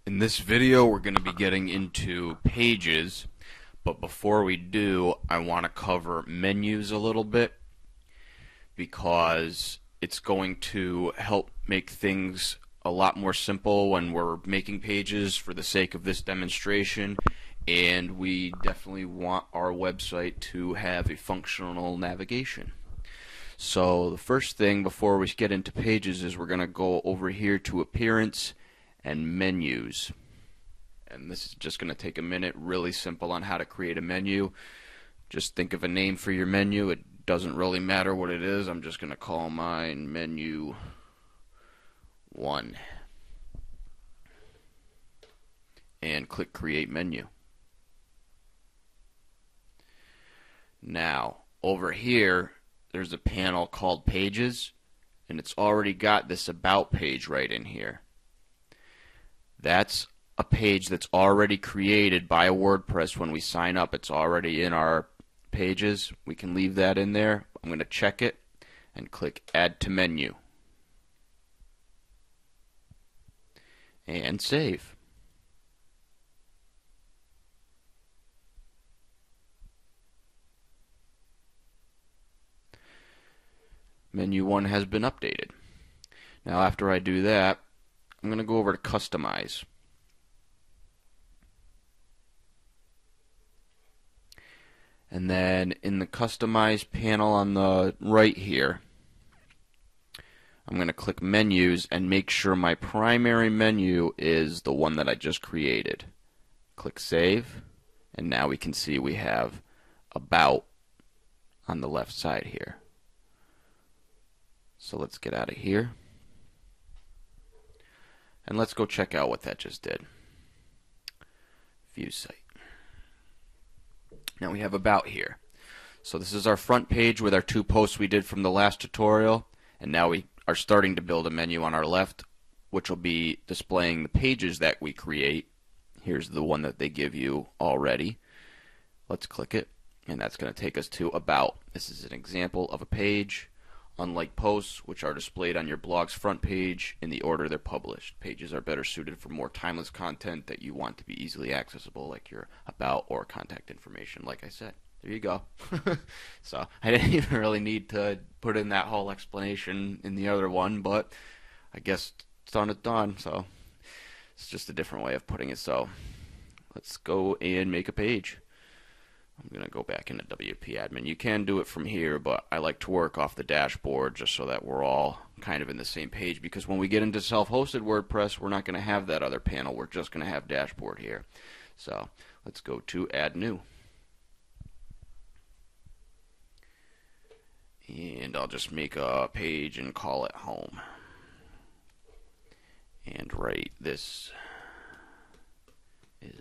In this video, we're going to be getting into pages, but before we do, I want to cover menus a little bit because it's going to help make things a lot more simple when we're making pages for the sake of this demonstration, and we definitely want our website to have a functional navigation. So the first thing before we get into pages is we're going to go over here to Appearance and Menus. And this is just going to take a minute, really simple on how to create a menu. Just think of a name for your menu. It doesn't really matter what it is. I'm just going to call mine Menu 1. And click Create Menu. Now, over here, there's a panel called Pages, and it's already got this About page right in here. That's a page that's already created by WordPress when we sign up. It's already in our pages. We can leave that in there. I'm going to check it and click Add to Menu. And save. Menu 1 has been updated. Now after I do that, I'm going to go over to Customize. And then in the Customize panel on the right here, I'm going to click Menus and make sure my primary menu is the one that I just created. Click Save, and now we can see we have About on the left side here. So let's get out of here. And let's go check out what that just did. View site. Now we have About here. So this is our front page with our 2 posts we did from the last tutorial. And now we are starting to build a menu on our left, which will be displaying the pages that we create. Here's the one that they give you already. Let's click it, and that's going to take us to About. This is an example of a page. Unlike posts, which are displayed on your blog's front page in the order they're published. Pages are better suited for more timeless content that you want to be easily accessible, like your About or contact information, like I said. There you go. So I didn't even really need to put in that whole explanation in the other one, but I guess it's done, so it's just a different way of putting it. So let's go and make a page. I'm going to go back into WP Admin. You can do it from here, but I like to work off the dashboard just so that we're all kind of in the same page, because when we get into self-hosted WordPress, we're not going to have that other panel. We're just going to have dashboard here. So let's go to Add New. And I'll just make a page and call it Home. And write this is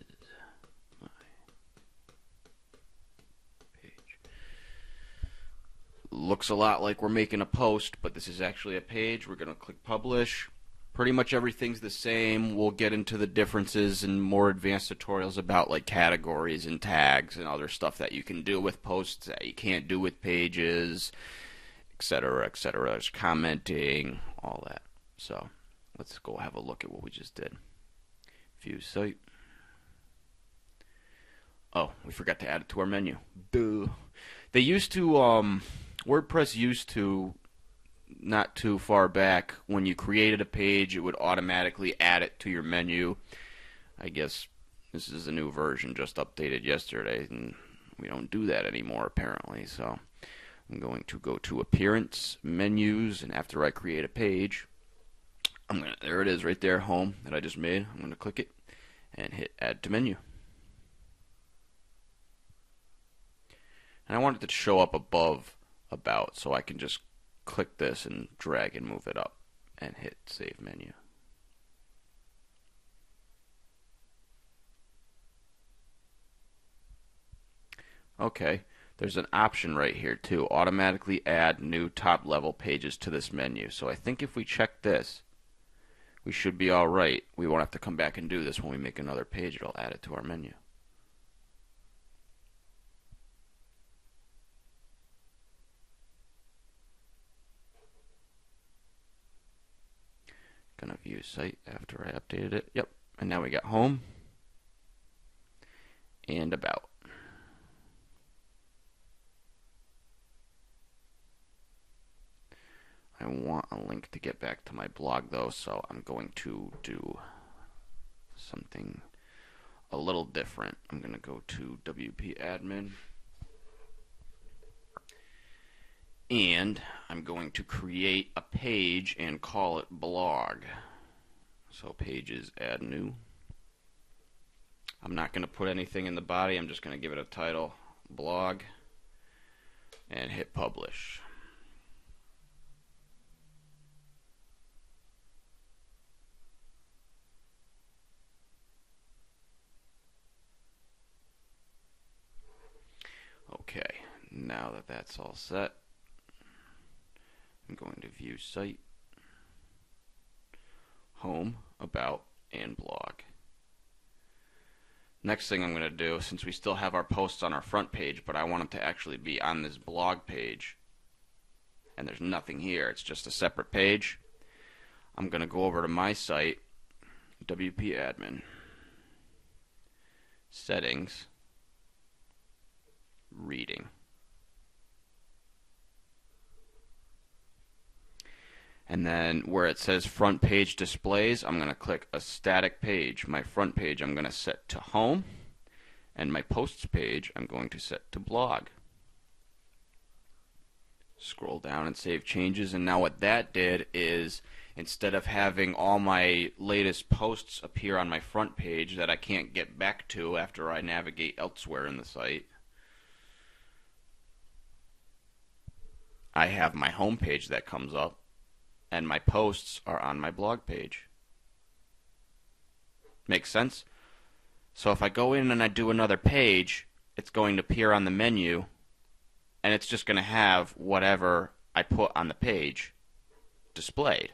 looks a lot like we're making a post, but this is actually a page. We're going to click Publish. Pretty much everything's the same. We'll get into the differences in more advanced tutorials about like categories and tags and other stuff that you can do with posts that you can't do with pages, etc., etc. There's commenting, all that. So let's go have a look at what we just did. View site. Oh, we forgot to add it to our menu. Duh. They used to WordPress used to, not too far back, when you created a page, it would automatically add it to your menu. I guess this is a new version, just updated yesterday, and we don't do that anymore, apparently. So I'm going to go to Appearance, Menus, and after I create a page, there it is right there, Home, that I just made. I'm going to click it and hit Add to Menu. And I want it to show up above About, so I can just click this and drag and move it up and hit Save Menu. Okay, there's an option right here too, automatically add new top level pages to this menu. So I think if we check this, we should be alright. We won't have to come back and do this when we make another page. It'll add it to our menu. Gonna view site after I updated it. Yep, And now we got home and about. I want a link to get back to my blog though, so I'm going to do something a little different. I'm going to go to WP Admin and I'm going to create a page and call it blog. So pages, add new. I'm not going to put anything in the body. I'm just going to give it a title, blog, and hit publish. Okay, now that that's all set, I'm going to view site, home, about, and blog. Next thing I'm going to do, since we still have our posts on our front page, but I want them to actually be on this blog page, and there's nothing here, it's just a separate page, I'm going to go over to my site, WP Admin, Settings, Reading. And then where it says front page displays, I'm going to click a static page. My front page I'm going to set to home, and my posts page I'm going to set to blog. Scroll down and save changes, and now what that did is instead of having all my latest posts appear on my front page that I can't get back to after I navigate elsewhere in the site, I have my home page that comes up, and my posts are on my blog page. Makes sense? So if I go in and I do another page, it's going to appear on the menu, and it's just going to have whatever I put on the page displayed.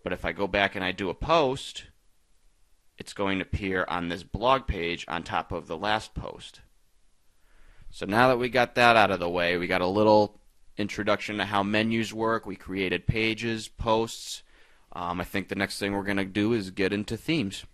But if I go back and I do a post, it's going to appear on this blog page on top of the last post. So now that we got that out of the way, we got a little introduction to how menus work. We created pages, posts. I think the next thing we're going to do is get into themes.